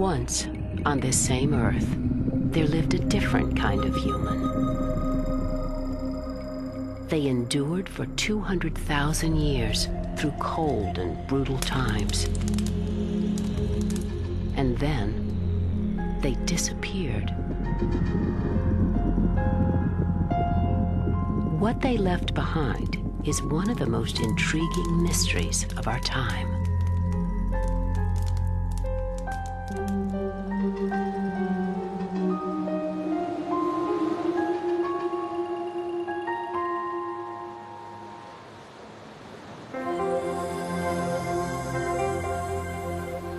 Once, on this same Earth, there lived a different kind of human. They endured for 200,000 years through cold and brutal times. And then, they disappeared. What they left behind is one of the most intriguing mysteries of our time.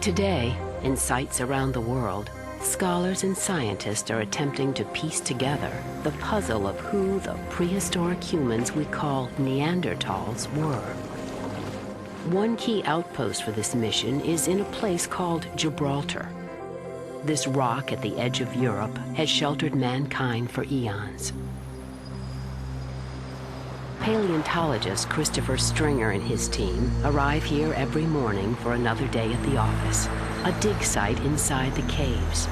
Today, in sites around the world, scholars and scientists are attempting to piece together the puzzle of who the prehistoric humans we call Neanderthals were. One key outpost for this mission is in a place called Gibraltar. This rock at the edge of Europe has sheltered mankind for eons. Paleontologist Christopher Stringer and his team arrive here every morning for another day at the office, a dig site inside the caves.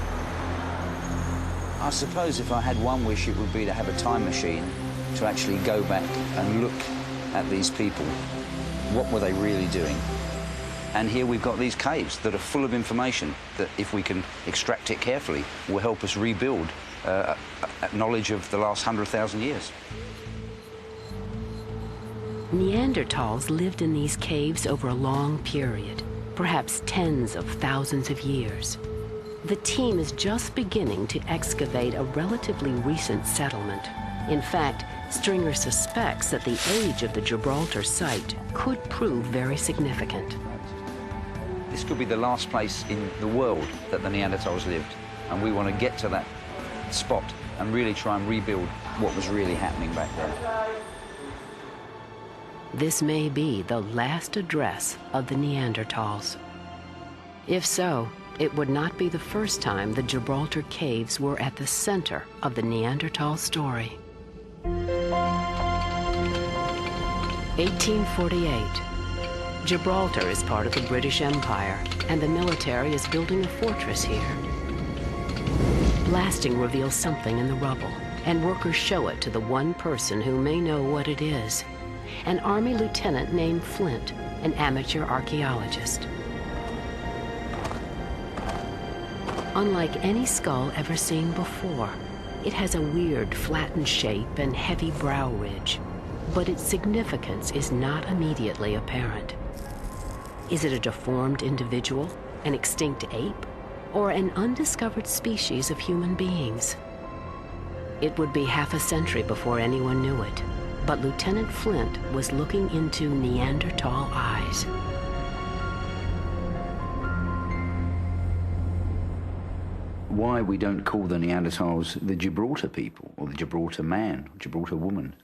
I suppose if I had one wish, it would be to have a time machine to actually go back and look at these people. What were they really doing? And here we've got these caves that are full of information that, if we can extract it carefully, will help us rebuild knowledge of the last 100,000 years. Neanderthals lived in these caves over a long period, perhaps tens of thousands of years. The team is just beginning to excavate a relatively recent settlement. In fact, Stringer suspects that the age of the Gibraltar site could prove very significant. This could be the last place in the world that the Neanderthals lived, and we want to get to that spot and really try and rebuild what was really happening back there. This may be the last address of the Neanderthals. If so, it would not be the first time the Gibraltar caves were at the center of the Neanderthal story. 1848. Gibraltar is part of the British Empire, and the military is building a fortress here. Blasting reveals something in the rubble, and workers show it to the one person who may know what it is. An Army lieutenant named Flint, an amateur archaeologist. Unlike any skull ever seen before, it has a weird flattened shape and heavy brow ridge, but its significance is not immediately apparent. Is it a deformed individual, an extinct ape, or an undiscovered species of human beings? It would be half a century before anyone knew it, but Lieutenant Flint was looking into Neanderthal eyes. Why we don't call the Neanderthals the Gibraltar people or the Gibraltar man, Gibraltar woman,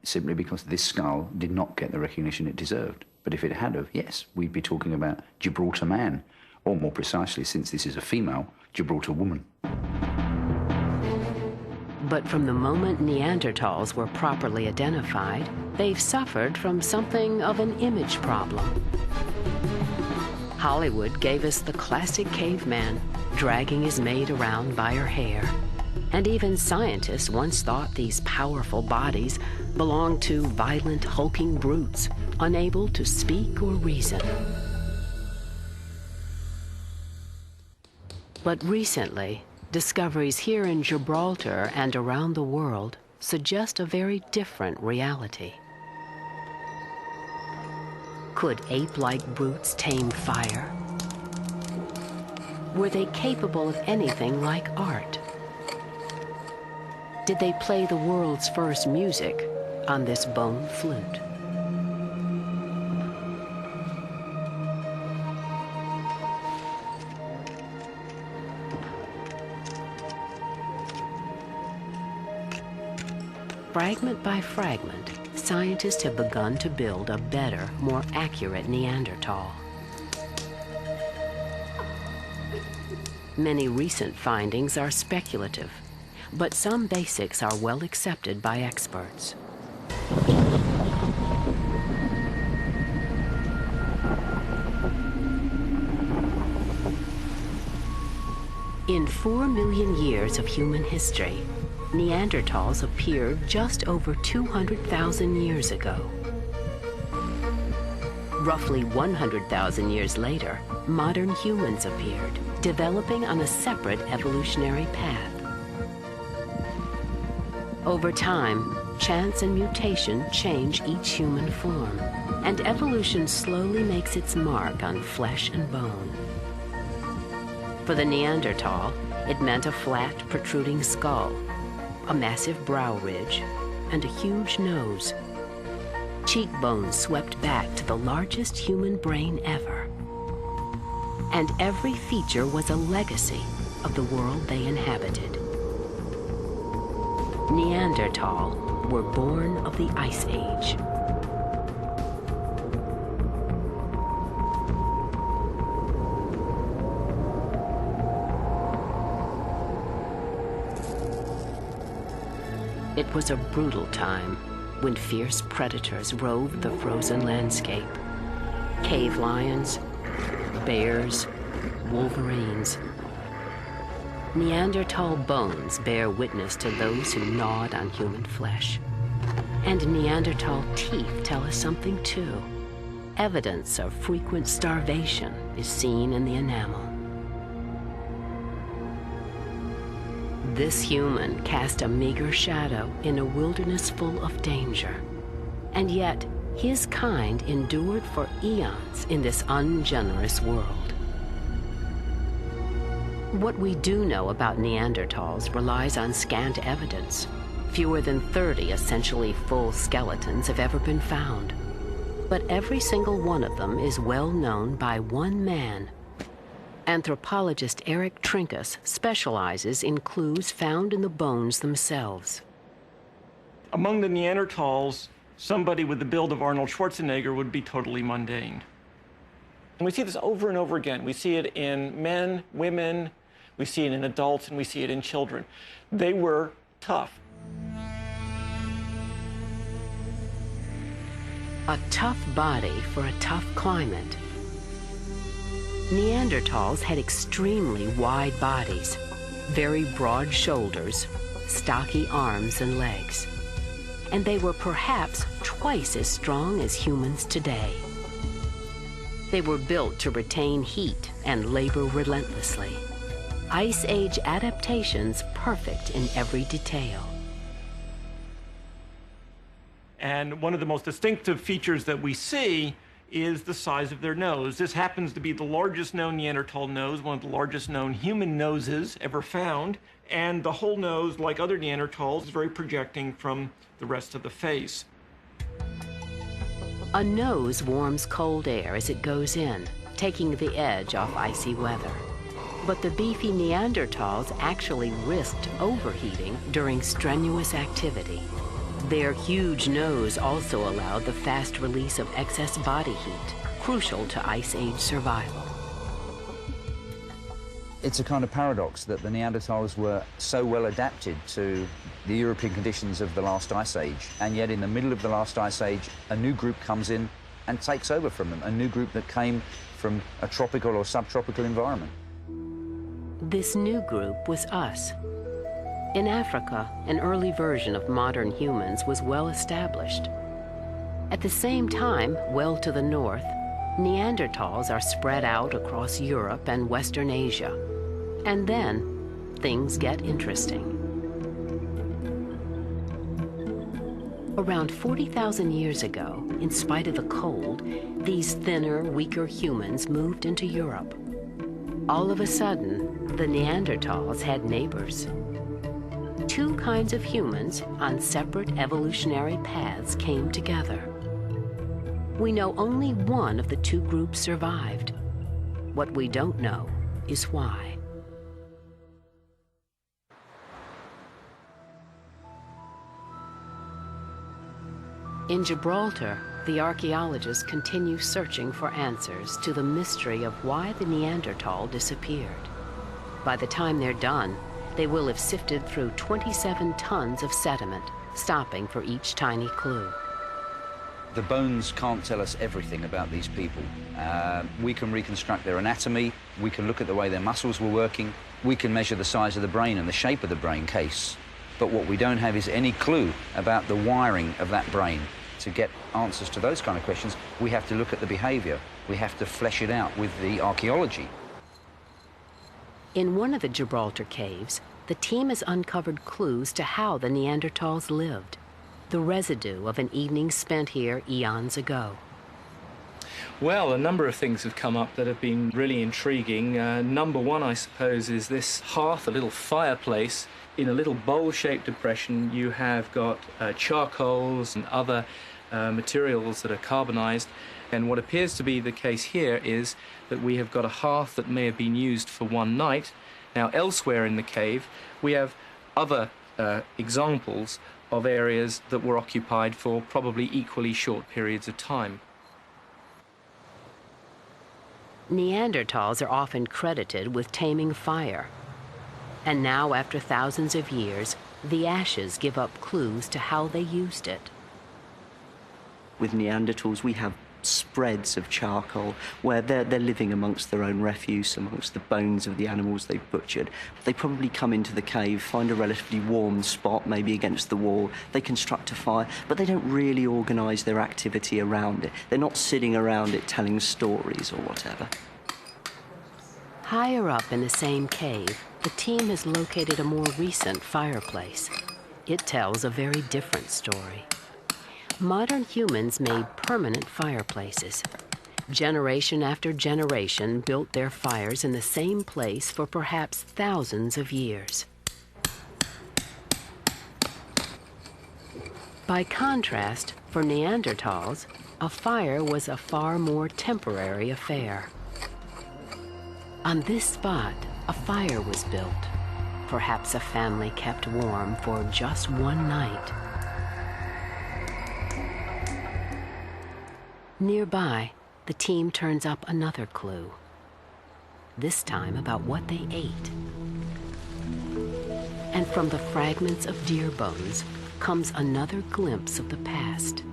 simply because this skull did not get the recognition it deserved. But if it had have, yes, we'd be talking about Gibraltar man, or more precisely, since this is a female, Gibraltar woman. But from the moment Neanderthals were properly identified, they've suffered from something of an image problem. Hollywood gave us the classic caveman, dragging his mate around by her hair. And even scientists once thought these powerful bodies belonged to violent, hulking brutes, unable to speak or reason. But recently, discoveries here in Gibraltar and around the world suggest a very different reality. Could ape-like brutes tame fire? Were they capable of anything like art? Did they play the world's first music on this bone flute? Fragment by fragment, scientists have begun to build a better, more accurate Neanderthal. Many recent findings are speculative, but some basics are well accepted by experts. In 4 million years of human history, Neanderthals appeared just over 200,000 years ago. Roughly 100,000 years later, modern humans appeared, developing on a separate evolutionary path. Over time, chance and mutation change each human form, and evolution slowly makes its mark on flesh and bone. For the Neanderthal, it meant a flat, protruding skull, a massive brow ridge, and a huge nose. Cheekbones swept back to the largest human brain ever. And every feature was a legacy of the world they inhabited. Neanderthal were born of the Ice Age. It was a brutal time when fierce predators roved the frozen landscape. Cave lions, bears, wolverines. Neanderthal bones bear witness to those who gnawed on human flesh. And Neanderthal teeth tell us something too. Evidence of frequent starvation is seen in the enamel. This human cast a meager shadow in a wilderness full of danger. And yet, his kind endured for eons in this ungenerous world. What we do know about Neanderthals relies on scant evidence. Fewer than 30 essentially full skeletons have ever been found. But every single one of them is well known by one man. Anthropologist Eric Trinkus specializes in clues found in the bones themselves. Among the Neanderthals, somebody with the build of Arnold Schwarzenegger would be totally mundane. And we see this over and over again. We see it in men, women, we see it in adults, and we see it in children. They were tough. A tough body for a tough climate. Neanderthals had extremely wide bodies, very broad shoulders, stocky arms and legs. And they were perhaps twice as strong as humans today. They were built to retain heat and labor relentlessly. Ice Age adaptations perfect in every detail. And one of the most distinctive features that we see is the size of their nose. This happens to be the largest known Neanderthal nose, one of the largest known human noses ever found. And the whole nose, like other Neanderthals, is very projecting from the rest of the face. A nose warms cold air as it goes in, taking the edge off icy weather. But the beefy Neanderthals actually risked overheating during strenuous activity. Their huge nose also allowed the fast release of excess body heat, crucial to Ice Age survival. It's a kind of paradox that the Neanderthals were so well adapted to the European conditions of the last Ice Age, and yet in the middle of the last Ice Age, a new group comes in and takes over from them, a new group that came from a tropical or subtropical environment. This new group was us. In Africa, an early version of modern humans was well established. At the same time, well to the north, Neanderthals are spread out across Europe and Western Asia. And then, things get interesting. Around 40,000 years ago, in spite of the cold, these thinner, weaker humans moved into Europe. All of a sudden, the Neanderthals had neighbors. Two kinds of humans on separate evolutionary paths came together. We know only one of the two groups survived. What we don't know is why. In Gibraltar, the archaeologists continue searching for answers to the mystery of why the Neanderthal disappeared. By the time they're done, they will have sifted through 27 tons of sediment, stopping for each tiny clue. The bones can't tell us everything about these people. We can reconstruct their anatomy, we can look at the way their muscles were working, we can measure the size of the brain and the shape of the brain case. But what we don't have is any clue about the wiring of that brain. To get answers to those kind of questions, we have to look at the behavior. We have to flesh it out with the archaeology. In one of the Gibraltar caves, the team has uncovered clues to how the Neanderthals lived, the residue of an evening spent here eons ago. Well, a number of things have come up that have been really intriguing. Number one, I suppose, is this hearth, a little fireplace. In a little bowl-shaped depression, you have got charcoals and other materials that are carbonized. And what appears to be the case here is that we have got a hearth that may have been used for one night. Now, elsewhere in the cave, we have other examples of areas that were occupied for probably equally short periods of time. Neanderthals are often credited with taming fire. And now, after thousands of years, the ashes give up clues to how they used it. With Neanderthals, we have spreads of charcoal where they're living amongst their own refuse, amongst the bones of the animals they've butchered. They probably come into the cave, find a relatively warm spot, maybe against the wall. They construct a fire, but they don't really organise their activity around it. They're not sitting around it telling stories or whatever. Higher up in the same cave, the team has located a more recent fireplace. It tells a very different story. Modern humans made permanent fireplaces. Generation after generation built their fires in the same place for perhaps thousands of years. By contrast, for Neanderthals, a fire was a far more temporary affair. On this spot, a fire was built. Perhaps a family kept warm for just one night. Nearby, the team turns up another clue. This time about what they ate. And from the fragments of deer bones comes another glimpse of the past.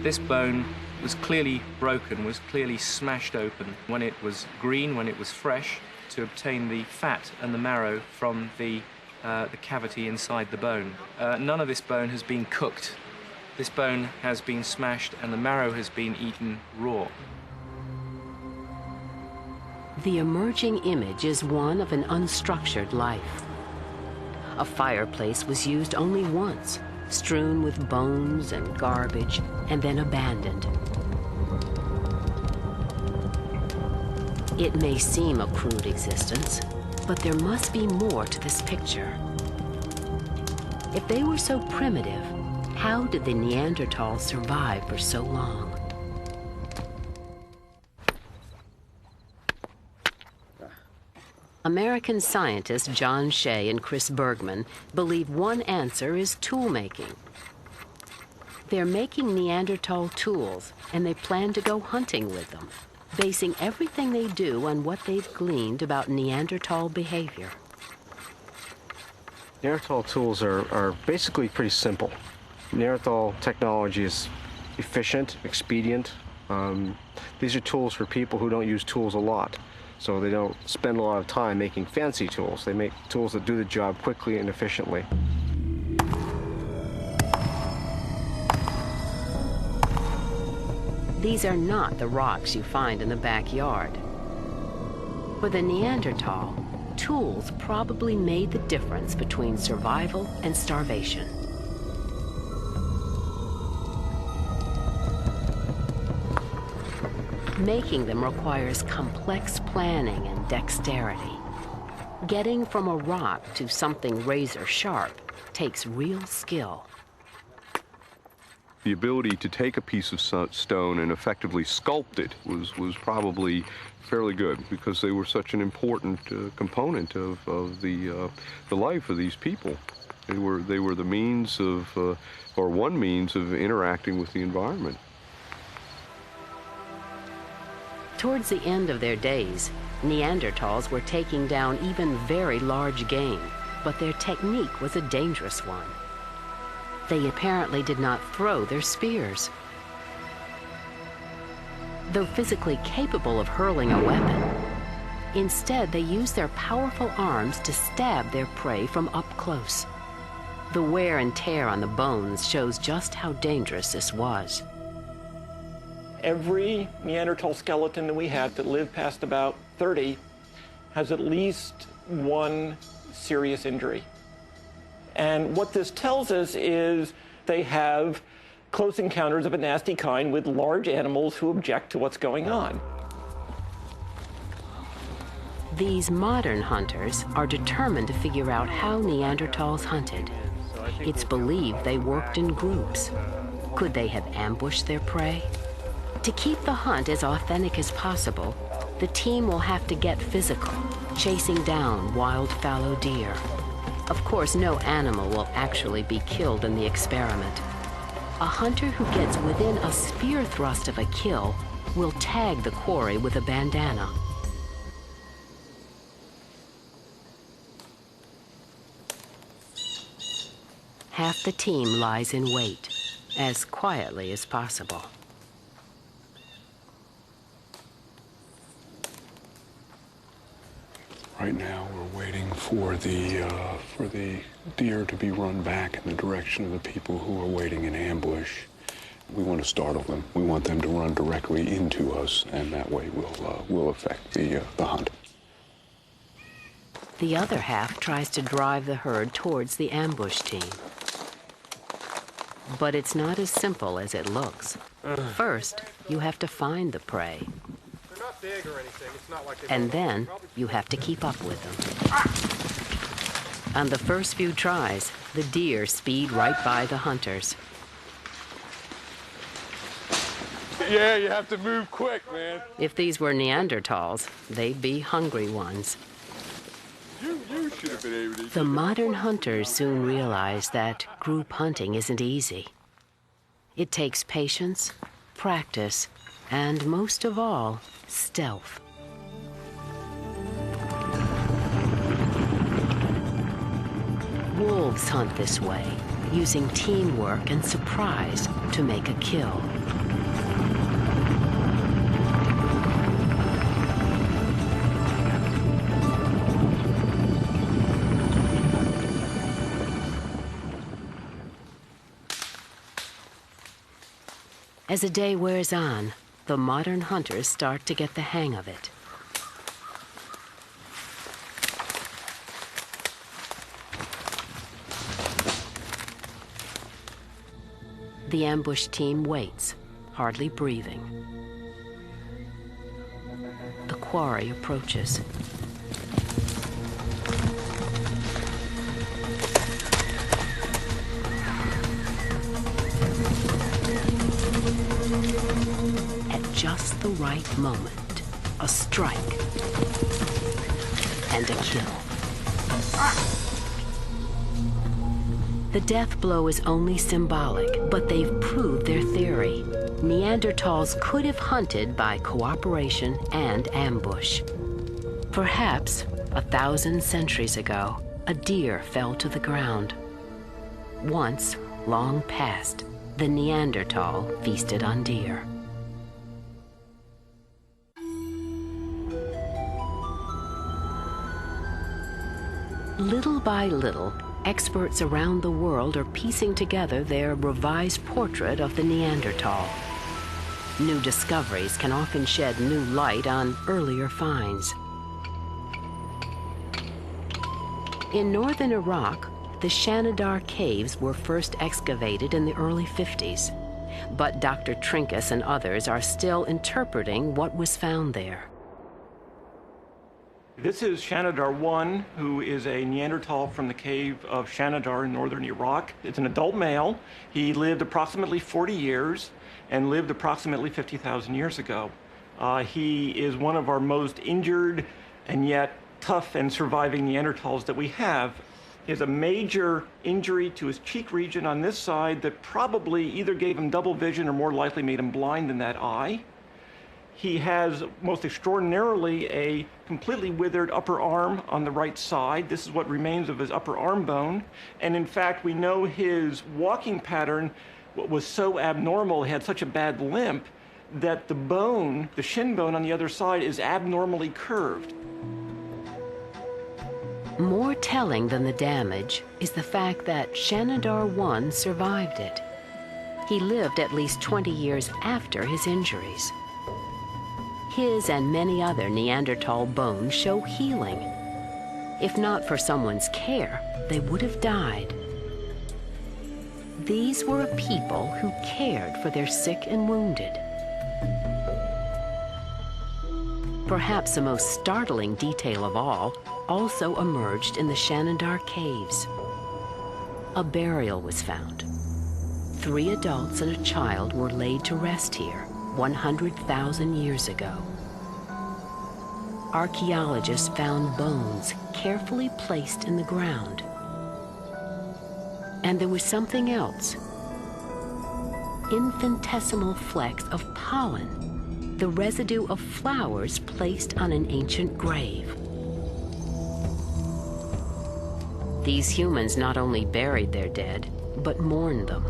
This bone was clearly broken, was clearly smashed open when it was green, when it was fresh, to obtain the fat and the marrow from the cavity inside the bone. None of this bone has been cooked. This bone has been smashed and the marrow has been eaten raw. The emerging image is one of an unstructured life. A fireplace was used only once, strewn with bones and garbage, and then abandoned. It may seem a crude existence, but there must be more to this picture. If they were so primitive, how did the Neanderthals survive for so long? American scientists John Shea and Chris Bergman believe one answer is tool making. They're making Neanderthal tools, and they plan to go hunting with them, basing everything they do on what they've gleaned about Neanderthal behavior. Neanderthal tools are basically pretty simple. Neanderthal technology is efficient, expedient. These are tools for people who don't use tools a lot. So they don't spend a lot of time making fancy tools. They make tools that do the job quickly and efficiently. These are not the rocks you find in the backyard. For the Neanderthal, tools probably made the difference between survival and starvation. Making them requires complex planning and dexterity. Getting from a rock to something razor sharp takes real skill. The ability to take a piece of stone and effectively sculpt it was probably fairly good, because they were such an important component of the life of these people. They were the means of, or one means of interacting with the environment. Towards the end of their days, Neanderthals were taking down even very large game, but their technique was a dangerous one. They apparently did not throw their spears. Though physically capable of hurling a weapon, instead they used their powerful arms to stab their prey from up close. The wear and tear on the bones shows just how dangerous this was. Every Neanderthal skeleton that we have that lived past about 30 has at least one serious injury. And what this tells us is they have close encounters of a nasty kind with large animals who object to what's going on. These modern hunters are determined to figure out how Neanderthals hunted. It's believed they worked in groups. Could they have ambushed their prey? To keep the hunt as authentic as possible, the team will have to get physical, chasing down wild fallow deer. Of course, no animal will actually be killed in the experiment. A hunter who gets within a spear thrust of a kill will tag the quarry with a bandana. Half the team lies in wait, as quietly as possible. Right now, we're waiting for the deer to be run back in the direction of the people who are waiting in ambush. We want to startle them. We want them to run directly into us, and that way we'll affect the hunt. The other half tries to drive the herd towards the ambush team. But it's not as simple as it looks. First, you have to find the prey. They're not big or anything. It's not like And then you have to keep up with them. On the first few tries, the deer speed right by the hunters. Yeah, you have to move quick, man. If these were Neanderthals, they'd be hungry ones. You should have been able to. The modern hunters soon realize that group hunting isn't easy. It takes patience, practice, and most of all, stealth. Wolves hunt this way, using teamwork and surprise to make a kill. As the day wears on, the modern hunters start to get the hang of it. The ambush team waits, hardly breathing. The quarry approaches. At just the right moment, a strike and a kill. The death blow is only symbolic, but they've proved their theory. Neanderthals could have hunted by cooperation and ambush. Perhaps 1,000 centuries ago, a deer fell to the ground. Once, long past, the Neanderthal feasted on deer. Little by little, experts around the world are piecing together their revised portrait of the Neanderthal. New discoveries can often shed new light on earlier finds. In northern Iraq, the Shanidar caves were first excavated in the early 50s, but Dr. Trinkus and others are still interpreting what was found there. This is Shanidar 1, who is a Neanderthal from the cave of Shanidar in northern Iraq. It's an adult male. He lived approximately 40 years and lived approximately 50,000 years ago. He is one of our most injured and yet tough and surviving Neanderthals that we have. He has a major injury to his cheek region on this side that probably either gave him double vision or more likely made him blind in that eye. He has, most extraordinarily, a completely withered upper arm on the right side. This is what remains of his upper arm bone. And in fact, we know his walking pattern was so abnormal, he had such a bad limp, that the bone, the shin bone on the other side, is abnormally curved. More telling than the damage is the fact that Shenandoah 1 survived it. He lived at least 20 years after his injuries. His and many other Neanderthal bones show healing. If not for someone's care, they would have died. These were a people who cared for their sick and wounded. Perhaps the most startling detail of all also emerged in the Shenandoah caves. A burial was found. 3 adults and a child were laid to rest here 100,000 years ago. Archaeologists found bones carefully placed in the ground. And there was something else. Infinitesimal flecks of pollen, the residue of flowers placed on an ancient grave. These humans not only buried their dead, but mourned them.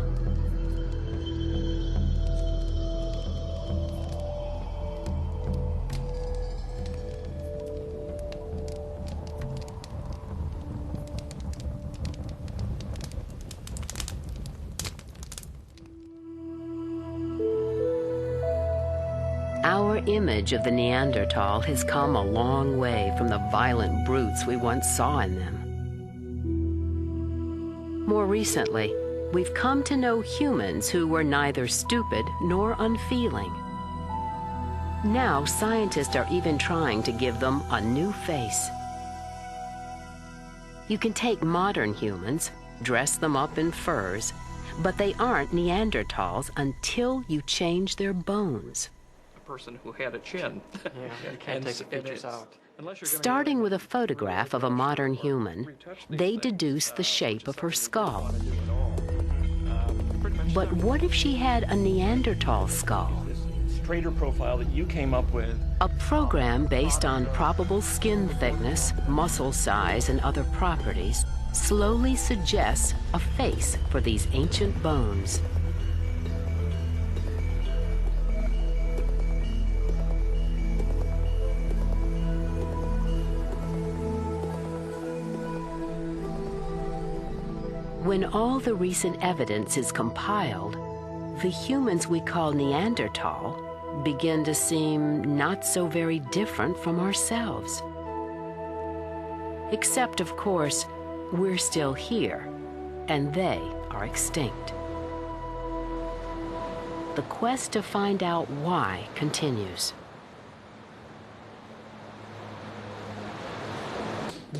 Our image of the Neanderthal has come a long way from the violent brutes we once saw in them. More recently, we've come to know humans who were neither stupid nor unfeeling. Now, scientists are even trying to give them a new face. You can take modern humans, dress them up in furs, but they aren't Neanderthals until you change their bones. Person who had a chin. Yeah, you can't take the features out. Starting with a photograph of a modern human, they deduce the shape of her skull. But what if she had a Neanderthal skull? Straighter profile that you came up with. A program based on probable skin thickness, muscle size, and other properties slowly suggests a face for these ancient bones. When all the recent evidence is compiled, the humans we call Neanderthal begin to seem not so very different from ourselves. Except, of course, we're still here, and they are extinct. The quest to find out why continues.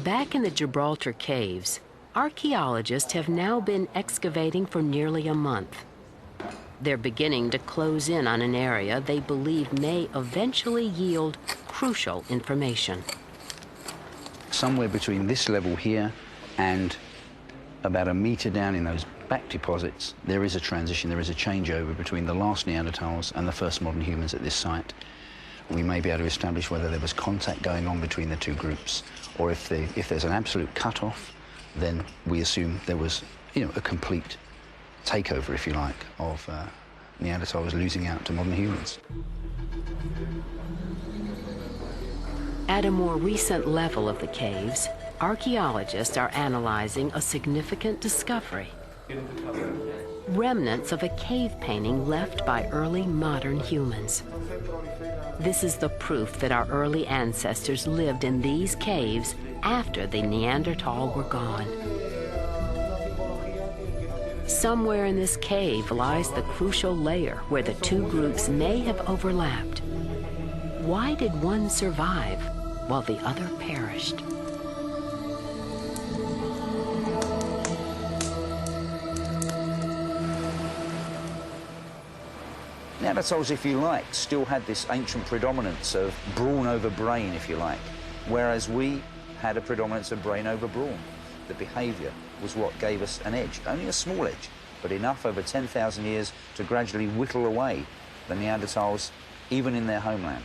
Back in the Gibraltar caves, archaeologists have now been excavating for nearly a month. They're beginning to close in on an area they believe may eventually yield crucial information. Somewhere between this level here and about a meter down in those back deposits, there is a transition, there is a changeover between the last Neanderthals and the first modern humans at this site. We may be able to establish whether there was contact going on between the two groups, or if there's an absolute cutoff, then we assume there was, a complete takeover, if you like, of Neanderthals losing out to modern humans. At a more recent level of the caves, archaeologists are analyzing a significant discovery. Remnants of a cave painting left by early modern humans. This is the proof that our early ancestors lived in these caves after the Neanderthal were gone. Somewhere in this cave lies the crucial layer where the two groups may have overlapped. Why did one survive while the other perished? Neanderthals, if you like, still had this ancient predominance of brawn over brain, if you like, whereas we had a predominance of brain over brawn. The behavior was what gave us an edge, only a small edge, but enough over 10,000 years to gradually whittle away the Neanderthals even in their homeland,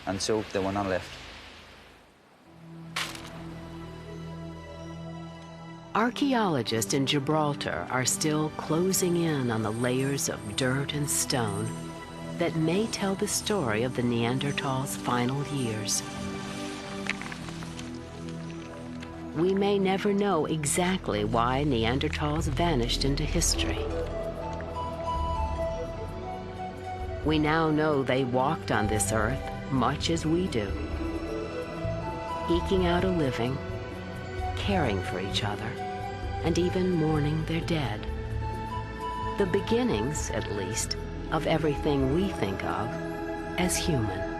until there were none left. Archaeologists in Gibraltar are still closing in on the layers of dirt and stone that may tell the story of the Neanderthals' final years. We may never know exactly why Neanderthals vanished into history. We now know they walked on this earth much as we do, eking out a living, caring for each other, and even mourning their dead. The beginnings, at least, of everything we think of as human.